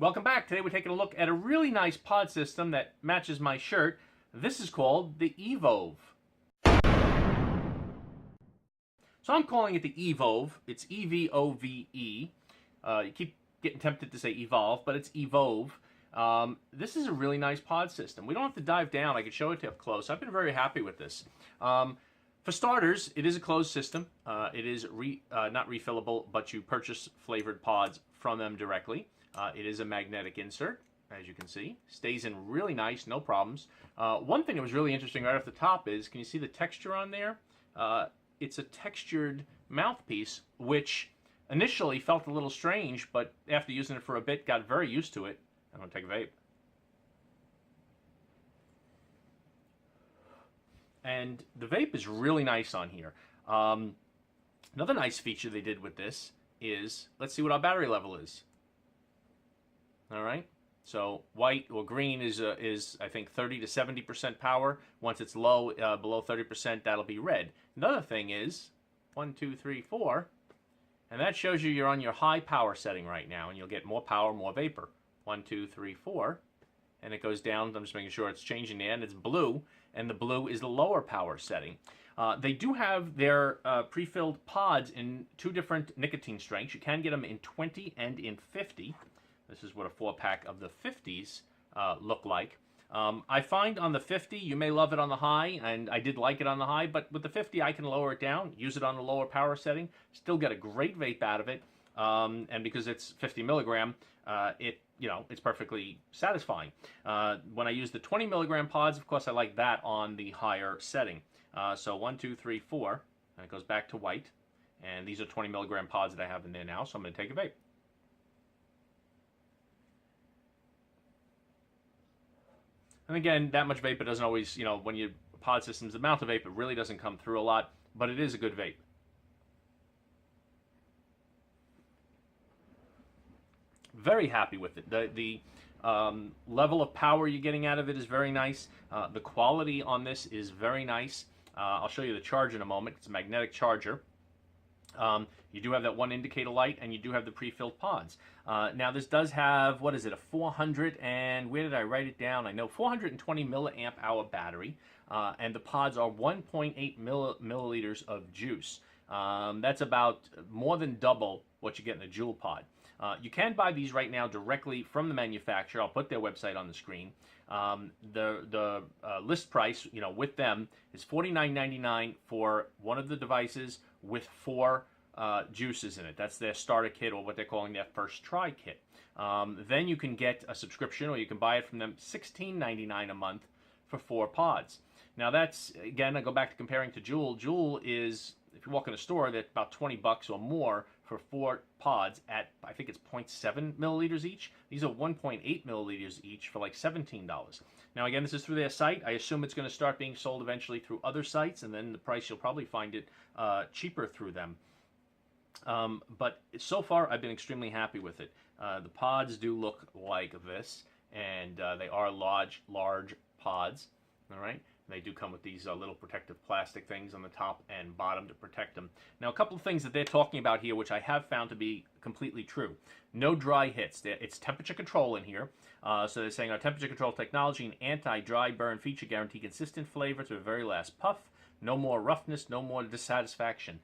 Welcome back. Today we're taking a look at a really nice pod system that matches my shirt. This is called the EVOVE. So I'm calling it the EVOVE. It's E-V-O-V-E. You keep getting tempted to say evolve, but it's EVOVE. This is a really nice pod system. We don't have to dive down. I can show it to you up close. I've been very happy with this. For starters, it is a closed system. It is not refillable, but you purchase flavored pods from them directly. It is a magnetic insert, as you can see. Stays in really nice, no problems. One thing that was really interesting right off the top is, can you see the texture on there? It's a textured mouthpiece, which initially felt a little strange, but after using it for a bit, got very used to it. I'm going to take a vape. And the vape is really nice on here. Another nice feature they did with this is, let's see what our battery level is. All right, so white or green is I think 30 to 70% power. Once it's low, below 30%, that'll be red. Another thing is 1, 2, 3, 4, and that shows you're on your high power setting right now, and you'll get more power, more vapor. 1, 2, 3, 4, and it goes down. I'm just making sure it's changing there, and it's blue, and the blue is the lower power setting. They do have their pre-filled pods in 2 different nicotine strengths. You can get them in 20 and in 50. This is what a 4-pack of the 50s look like. I find on the 50, you may love it on the high, and I did like it on the high, but with the 50, I can lower it down, use it on the lower power setting, still get a great vape out of it, and because it's 50 milligram, it's perfectly satisfying. When I use the 20 milligram pods, of course, I like that on the higher setting. So 1, 2, 3, 4, and it goes back to white, and these are 20 milligram pods that I have in there now, so I'm going to take a vape. And again, that much vapor doesn't always, when you pod systems, the amount of vapor really doesn't come through a lot, but it is a good vape. Very happy with it. The level of power you're getting out of it is very nice. The quality on this is very nice. I'll show you the charge in a moment. It's a magnetic charger. You do have that one indicator light, and you do have the pre-filled pods. Now this does have, what is it, a 400, and where did I write it down? I know 420 milliamp hour battery, and the pods are 1.8 milliliters of juice. That's about more than double what you get in a Juul pod. You can buy these right now directly from the manufacturer. I'll put their website on the screen. The list price, with them is $49.99 for one of the devices with 4 juices in it. That's their starter kit, or what they're calling their first try kit. Then you can get a subscription, or you can buy it from them $16.99 a month for 4 pods. Now that's, again, I go back to comparing to Juul. Juul is, if you walk in a store, that's about $20 or more for 4 pods at, I think it's 0.7 milliliters each. These are 1.8 milliliters each for like $17. Now again, this is through their site. I assume it's going to start being sold eventually through other sites, and then the price, you'll probably find it cheaper through them. But so far, I've been extremely happy with it. The pods do look like this, and they are large pods. All right. They do come with these little protective plastic things on the top and bottom to protect them. Now, a couple of things that they're talking about here, which I have found to be completely true. No dry hits. It's temperature control in here. So they're saying our temperature control technology and anti-dry burn feature guarantee consistent flavor to the very last puff. No more roughness, no more dissatisfaction.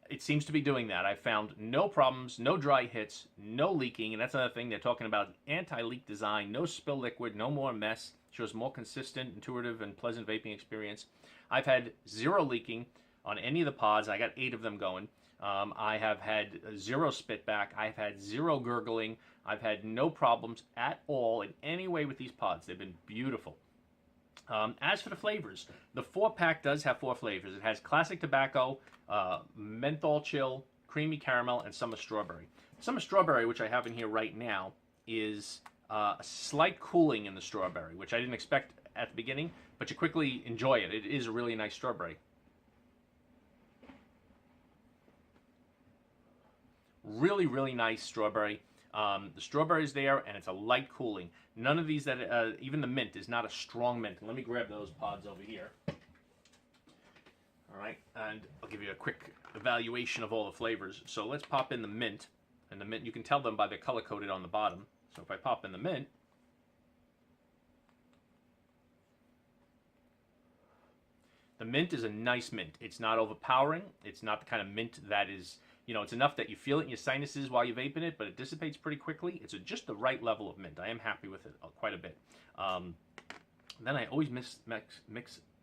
It seems to be doing that. I've found no problems, no dry hits, no leaking, and that's another thing. They're talking about anti-leak design, no spill liquid, no more mess. Shows more consistent, intuitive, and pleasant vaping experience. I've had 0 leaking on any of the pods. I got 8 of them going. I have had 0 spit back. I've had 0 gurgling. I've had no problems at all in any way with these pods. They've been beautiful. As for the flavors, the 4-pack does have 4 flavors. It has classic tobacco, menthol chill, creamy caramel, and summer strawberry. Summer strawberry, which I have in here right now, is a slight cooling in the strawberry, which I didn't expect at the beginning, but you quickly enjoy it. It is a really nice strawberry. Really, really nice strawberry. The strawberry's there, and it's a light cooling. None of these that, even the mint is not a strong mint. Let me grab those pods over here. All right, and I'll give you a quick evaluation of all the flavors. So let's pop in the mint. And the mint, you can tell them by the color coded on the bottom. So if I pop in the mint, the mint is a nice mint. It's not overpowering. It's not the kind of mint that is, you know, it's enough that you feel it in your sinuses while you're vaping it, but it dissipates pretty quickly. It's just the right level of mint. I am happy with it quite a bit. Then I always mix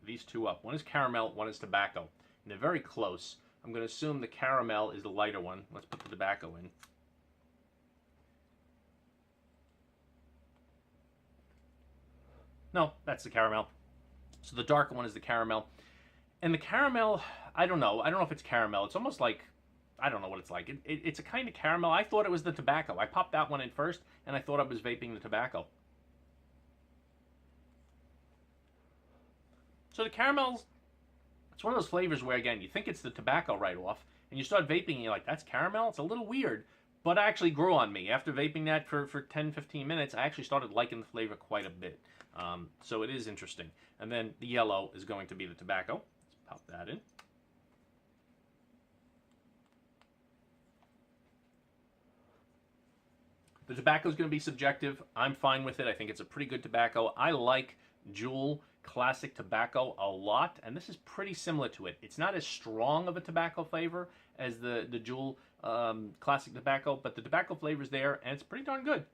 these two up. One is caramel, one is tobacco. And they're very close. I'm going to assume the caramel is the lighter one. Let's put the tobacco in. No, that's the caramel. So the darker one is the caramel. And the caramel, I don't know. I don't know if it's caramel. It's almost like, I don't know what it's like. It's a kind of caramel. I thought it was the tobacco. I popped that one in first, and I thought I was vaping the tobacco. So the caramels, it's one of those flavors where, again, you think it's the tobacco right off, and you start vaping, and you're like, that's caramel? It's a little weird. But it actually grew on me. After vaping that for 10, 15 minutes, I actually started liking the flavor quite a bit. So it is interesting. And then the yellow is going to be the tobacco. Let's pop that in. The tobacco is going to be subjective. I'm fine with it. I think it's a pretty good tobacco. I like Juul Classic Tobacco a lot, and this is pretty similar to it. It's not as strong of a tobacco flavor as the Juul Classic Tobacco, but the tobacco flavor is there, and it's pretty darn good.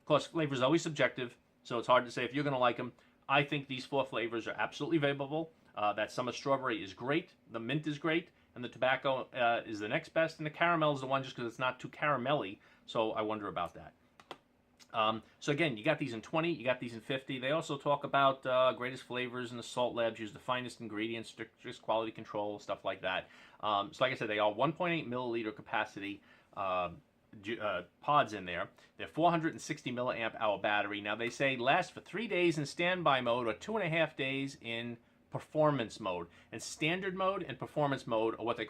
Of course, flavor is always subjective, so it's hard to say if you're going to like them. I think these 4 flavors are absolutely vapable. That summer strawberry is great. The mint is great. And the tobacco is the next best. And the caramel is the one just because it's not too caramelly. So I wonder about that. So again, you got these in 20. You got these in 50. They also talk about greatest flavors, and the salt labs use the finest ingredients, strictest quality control, stuff like that. So like I said, they are 1.8 milliliter capacity pods in there. They're 460 milliamp hour battery. Now they say last for 3 days in standby mode or 2.5 days in performance mode. And standard mode and performance mode are what they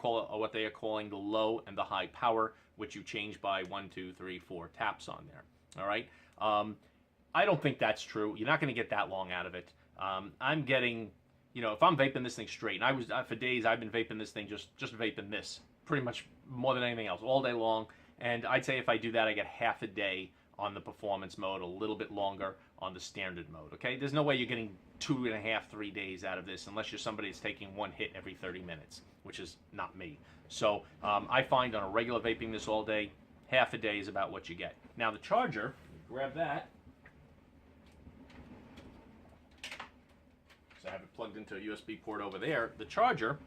are calling the low and the high power, which you change by 1, 2, 3, 4 taps on there. All right. I don't think that's true. You're not going to get that long out of it. I'm getting, you know, if I'm vaping this thing straight, and I was for days I've been vaping this thing just vaping this pretty much more than anything else all day long. And I'd say if I do that, I get half a day on the performance mode, a little bit longer on the standard mode. Okay, there's no way you're getting 2.5, 3 days out of this unless you're somebody that's taking one hit every 30 minutes, which is not me. So I find on a regular vaping this all day, half a day is about what you get. Now the charger, grab that. So I have it plugged into a USB port over there. The charger,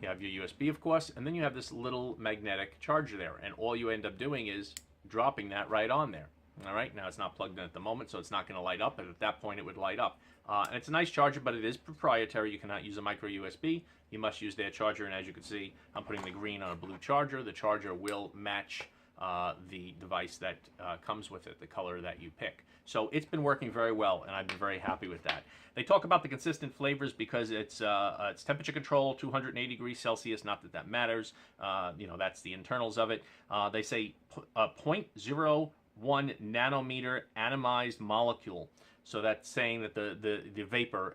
you have your USB, of course, and then you have this little magnetic charger there. And all you end up doing is dropping that right on there. All right, now it's not plugged in at the moment, so it's not going to light up, but at that point it would light up. And it's a nice charger, but it is proprietary. You cannot use a micro USB. You must use their charger, and as you can see, I'm putting the green on a blue charger. The charger will match the device that comes with it, the color that you pick. So it's been working very well, and I've been very happy with that. They talk about the consistent flavors because it's temperature control, 280 degrees Celsius. Not that that matters. You know, that's the internals of it. They say 0.01 nanometer atomized molecule. So that's saying that the vapor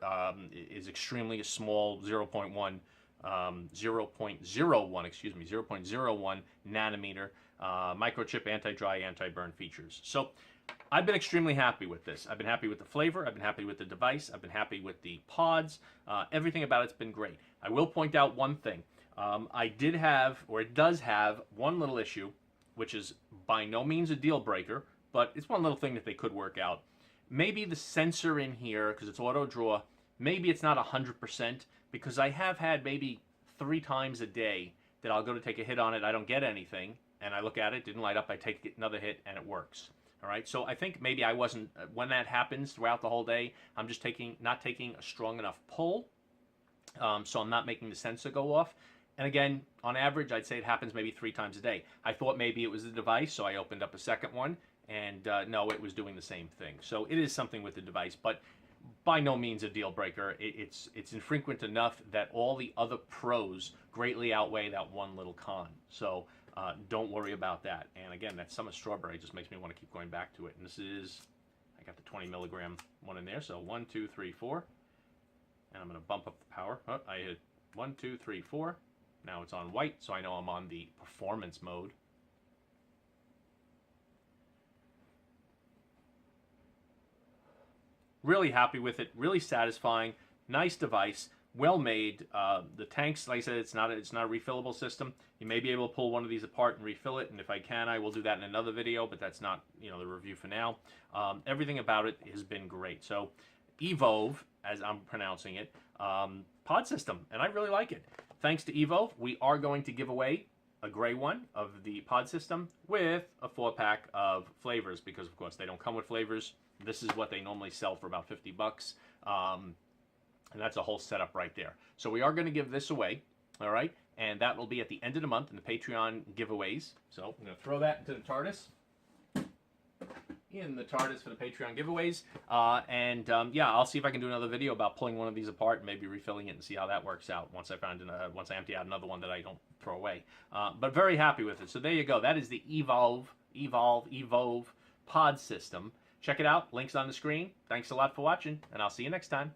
is extremely small, 0.01, 0.01 nanometer microchip, anti-dry, anti-burn features. So I've been extremely happy with this. I've been happy with the flavor. I've been happy with the device. I've been happy with the pods. Everything about it's been great. I will point out one thing. I did have, or it does have, one little issue, which is by no means a deal breaker, but it's one little thing that they could work out. Maybe the sensor in here, because it's auto draw, maybe it's not 100%, because I have had maybe 3 times a day that I'll go to take a hit on it, I don't get anything, and I look at it, didn't light up, I take another hit, and it works. All right, so I think maybe I wasn't, when that happens throughout the whole day, I'm just not taking a strong enough pull, so I'm not making the sensor go off. And again, on average, I'd say it happens maybe 3 times a day. I thought maybe it was the device, so I opened up a second one, and no, it was doing the same thing. So it is something with the device, but by no means a deal breaker. It's infrequent enough that all the other pros greatly outweigh that one little con. So don't worry about that. And again, that summer strawberry just makes me want to keep going back to it. And this is, I got the 20 milligram one in there. So 1, 2, 3, 4. And I'm going to bump up the power. Oh, I hit 1, 2, 3, 4. Now it's on white, so I know I'm on the performance mode. Really happy with it, really satisfying, nice device, well made. The tanks, like I said, it's not a refillable system. You may be able to pull one of these apart and refill it, and if I can, I will do that in another video, but that's not, you know, the review for now. Everything about it has been great. So EVOVE, as I'm pronouncing it, pod system, and I really like it. Thanks to EVOVE, we are going to give away a gray one of the pod system with a 4-pack of flavors, because of course they don't come with flavors. This is what they normally sell for about 50 bucks. And that's a whole setup right there. So we are going to give this away, all right? And that will be at the end of the month in the Patreon giveaways. So I'm going to throw that into the TARDIS. In the TARDIS for the Patreon giveaways. Yeah, I'll see if I can do another video about pulling one of these apart and maybe refilling it and see how that works out once I empty out another one that I don't throw away. But very happy with it. So there you go. That is the EVOVE pod system. Check it out. Links on the screen. Thanks a lot for watching, and I'll see you next time.